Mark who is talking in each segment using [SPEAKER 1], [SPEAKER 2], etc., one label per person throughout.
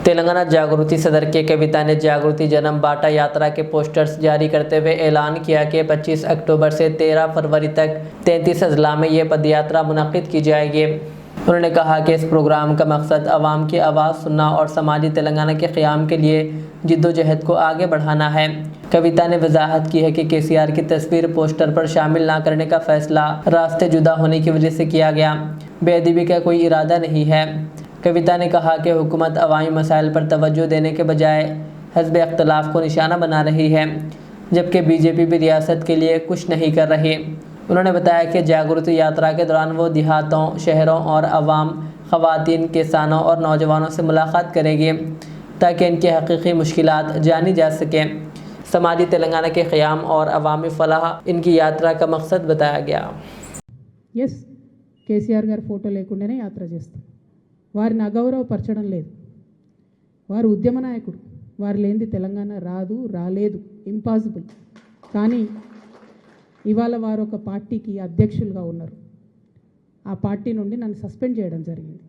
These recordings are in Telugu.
[SPEAKER 1] तेलंगाना जागृति सदर के कविता ने जागृति जन्म बाटा यात्रा के पोस्टर्स जारी करते हुए ऐलान किया कि 25 अक्टूबर से 13 फरवरी तक 33 अजला में ये पदयात्रा मुनक्किद की जाएगी। उन्होंने कहा कि इस प्रोग्राम का मकसद आवाम की आवाज़ सुनना और समाजी तेलंगाना के क़याम के लिए जिद्दोजहद को आगे बढ़ाना है। कविता ने वजाहत की है कि केसीआर की तस्वीर पोस्टर पर शामिल ना करने का फैसला रास्ते जुदा होने की वजह से किया गया, बेअदबी का कोई इरादा नहीं है। कविता ने कहा कि हुकूमत अवामी मसाइल पर तवज्जो देने के बजाय हज़्ब इख्तलाफ को निशाना बना रही है, जबकि बीजेपी भी रियासत के लिए कुछ नहीं कर रही। उन्होंने बताया कि जागृति यात्रा के दौरान वो देहातों, शहरों और अवाम, ख़वातीन, किसानों और नौजवानों से मुलाकात करेगी ताकि इनकी हकीकी मुश्किलात जानी जा सकें। समाजी तेलंगाना के क़याम और अवामी फलाह इनकी यात्रा का मकसद बताया गया।
[SPEAKER 2] यस, కేసీఆర్ గారి ఫోటో లేకుండానే యాత్ర చేస్తాం. వారిని అగౌరవపరచడం లేదు. వారు ఉద్యమ నాయకుడు. వారు లేనిది తెలంగాణ రాదు, రాలేదు, ఇంపాసిబుల్. కానీ ఇవాళ వారు ఒక పార్టీకి అధ్యక్షులుగా ఉన్నారు. ఆ పార్టీ నుండి నన్ను సస్పెండ్ చేయడం జరిగింది.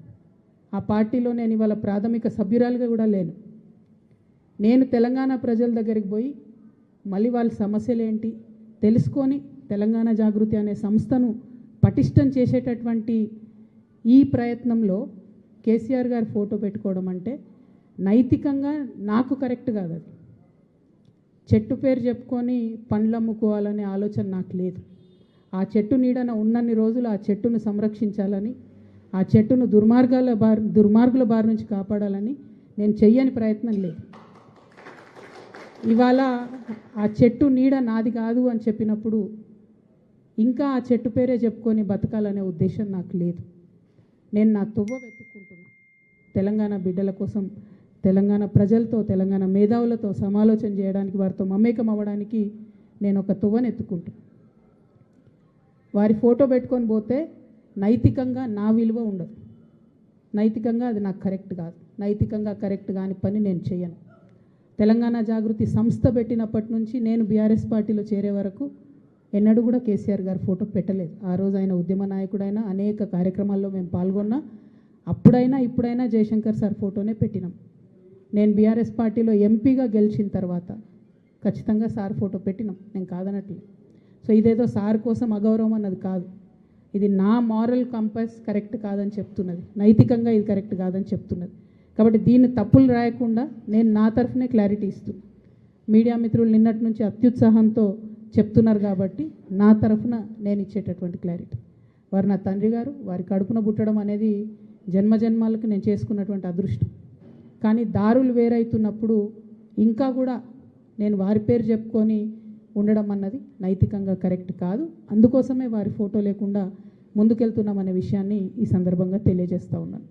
[SPEAKER 2] ఆ పార్టీలో నేను ఇవాళ ప్రాథమిక సభ్యురాలుగా కూడా లేను. నేను తెలంగాణ ప్రజల దగ్గరికి పోయి మళ్ళీ వాళ్ళ సమస్యలు ఏంటి తెలుసుకొని తెలంగాణ జాగృతి అనే సంస్థను పటిష్టం చేసేటటువంటి ఈ ప్రయత్నంలో కేసీఆర్ గారి ఫోటో పెట్టుకోవడం అంటే నైతికంగా నాకు కరెక్ట్ కాదు. అది చెట్టు పేరు చెప్పుకొని పండ్లు అమ్ముకోవాలనే ఆలోచన నాకు లేదు. ఆ చెట్టు నీడన ఉన్నన్ని రోజులు ఆ చెట్టును సంరక్షించాలని, ఆ చెట్టును దుర్మార్గుల బారి నుంచి కాపాడాలని నేను చెయ్యని ప్రయత్నం లేదు. ఇవాళ ఆ చెట్టు నీడ నాది కాదు అని చెప్పినప్పుడు ఇంకా ఆ చెట్టు పేరే చెప్పుకొని బతకాలనే ఉద్దేశం నాకు లేదు. నేను నా తువ్వ వెతుక్కుంటున్నా. తెలంగాణ బిడ్డల కోసం, తెలంగాణ ప్రజలతో, తెలంగాణ మేధావులతో సమాలోచన చేయడానికి, వారితో మమేకం అవ్వడానికి నేను ఒక తువ్వను ఎత్తుకుంటున్నా. వారి ఫోటో పెట్టుకొని పోతే నైతికంగా నా విలువ ఉండదు. నైతికంగా అది నాకు కరెక్ట్ కాదు. నైతికంగా కరెక్ట్ కాని పని నేను చేయను. తెలంగాణ జాగృతి సంస్థ పెట్టినప్పటి నుంచి నేను బీఆర్ఎస్ పార్టీలో చేరే వరకు ఎన్నడూ కూడా కేసీఆర్ గారి ఫోటో పెట్టలేదు. ఆ రోజు ఆయన ఉద్యమ నాయకుడైనా అనేక కార్యక్రమాల్లో మేము పాల్గొన్నా. అప్పుడైనా ఇప్పుడైనా జయశంకర్ సార్ ఫోటోనే పెట్టినాం. నేను బీఆర్ఎస్ పార్టీలో ఎంపీగా గెలిచిన తర్వాత ఖచ్చితంగా సార్ ఫోటో పెట్టినాం, నేను కాదనట్లేదు. సో ఇదేదో సార్ కోసం అగౌరవం అన్నది కాదు. ఇది నా మారల్ కంపాస్ కరెక్ట్ కాదని చెప్తున్నది, నైతికంగా ఇది కరెక్ట్ కాదని చెప్తున్నది. కాబట్టి దీన్ని తప్పులు రాయకుండా నేను నా తరఫునే క్లారిటీ ఇస్తున్నాను. మీడియా మిత్రులు నిన్నటి నుంచి అత్యుత్సాహంతో చెప్తున్నారు కాబట్టి నా తరఫున నేను ఇచ్చేటటువంటి క్లారిటీ. వారు నా తండ్రి గారు, వారి కడుపున పుట్టడం అనేది జన్మజన్మాలకు నేను చేసుకున్నటువంటి అదృష్టం. కానీ దారులు వేరైతున్నప్పుడు ఇంకా కూడా నేను వారి పేరు చెప్పుకొని ఉండడం అన్నది నైతికంగా కరెక్ట్ కాదు. అందుకోసమే వారి ఫోటో లేకుండా ముందుకెళ్తున్నామనే విషయాన్ని ఈ సందర్భంగా తెలియజేస్తూ ఉన్నాను.